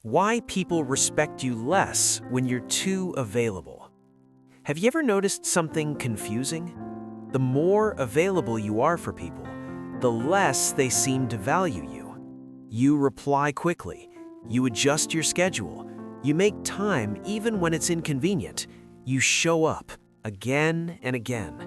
Why people respect you less when you're too available. Have you ever noticed something confusing? The more available you are for people, the less they seem to value you. You reply quickly, you adjust your schedule, you make time even when it's inconvenient, you show up again and again.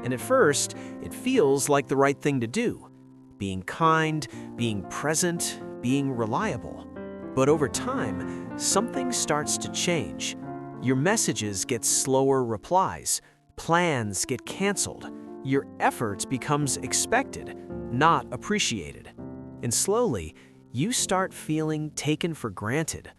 And at first, it feels like the right thing to do. Being kind, being present, being reliable. But over time, something starts to change. Your messages get slower replies, plans get canceled, your efforts becomes expected, not appreciated. And slowly, you start feeling taken for granted.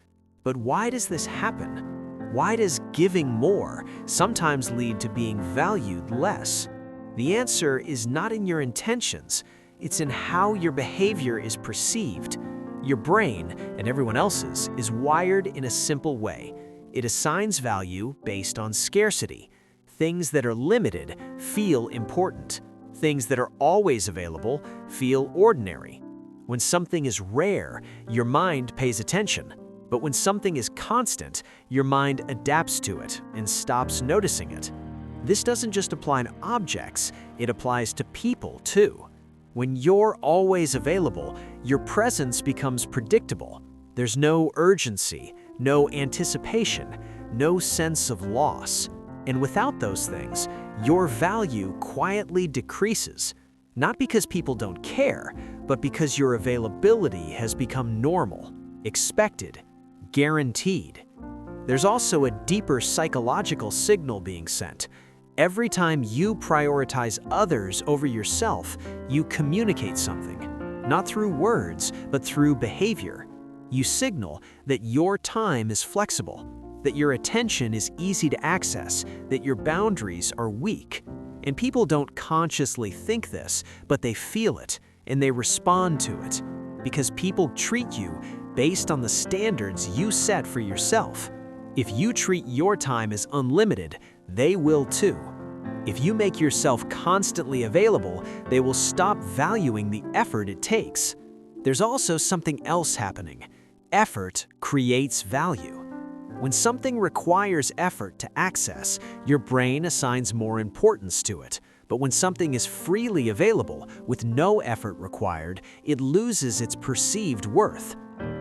But why does this happen? Why does giving more sometimes lead to being valued less? The answer is not in your intentions, it's in how your behavior is perceived. Your brain, and everyone else's, is wired in a simple way. It assigns value based on scarcity. Things that are limited feel important. Things that are always available feel ordinary. When something is rare, your mind pays attention. But when something is constant, your mind adapts to it and stops noticing it. This doesn't just apply to objects, it applies to people too. When you're always available, your presence becomes predictable. There's no urgency, no anticipation, no sense of loss. And without those things, your value quietly decreases. Not because people don't care, but because your availability has become normal, expected, guaranteed. There's also a deeper psychological signal being sent. Every time you prioritize others over yourself, you communicate something, not through words, but through behavior. You signal that your time is flexible, that your attention is easy to access, that your boundaries are weak. And people don't consciously think this, but they feel it, and they respond to it, because people treat you based on the standards you set for yourself. If you treat your time as unlimited, they will too. If you make yourself constantly available, they will stop valuing the effort it takes. There's also something else happening. Effort creates value. When something requires effort to access, your brain assigns more importance to it. But when something is freely available, with no effort required, it loses its perceived worth.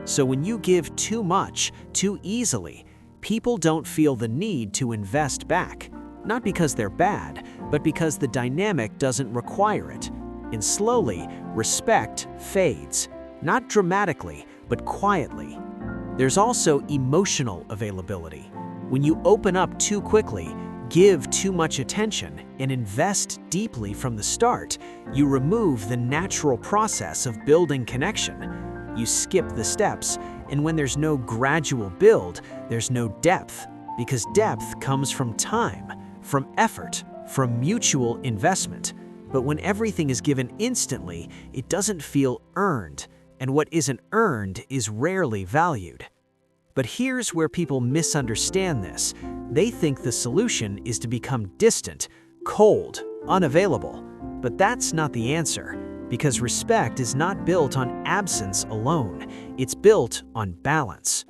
So when you give too much, too easily, people don't feel the need to invest back. Not because they're bad, but because the dynamic doesn't require it. And slowly, respect fades. Not dramatically, but quietly. There's also emotional availability. When you open up too quickly, give too much attention, and invest deeply from the start, you remove the natural process of building connection. You skip the steps, and when there's no gradual build, there's no depth, because depth comes from time, from effort, from mutual investment. But when everything is given instantly, it doesn't feel earned, and what isn't earned is rarely valued. But here's where people misunderstand this. They think the solution is to become distant, cold, unavailable. But that's not the answer. Because respect is not built on absence alone, it's built on balance.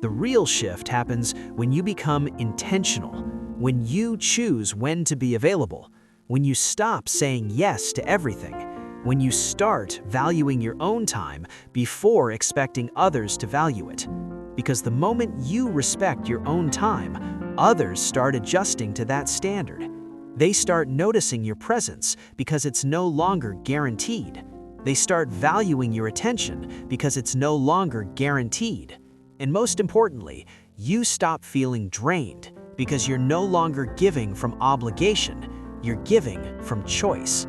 The real shift happens when you become intentional, when you choose when to be available, when you stop saying yes to everything, when you start valuing your own time before expecting others to value it. Because the moment you respect your own time, others start adjusting to that standard. They start noticing your presence because it's no longer guaranteed. They start valuing your attention because it's no longer guaranteed. And most importantly, you stop feeling drained because you're no longer giving from obligation, you're giving from choice.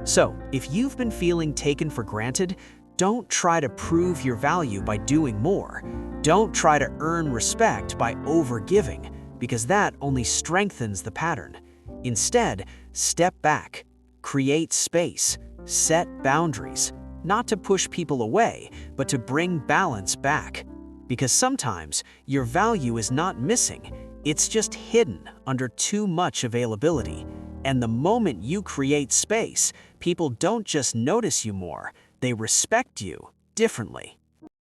So, if you've been feeling taken for granted, don't try to prove your value by doing more. Don't try to earn respect by overgiving, because that only strengthens the pattern. Instead, step back, create space, set boundaries, not to push people away, but to bring balance back. Because sometimes your value is not missing, it's just hidden under too much availability. And the moment you create space, people don't just notice you more, they respect you differently.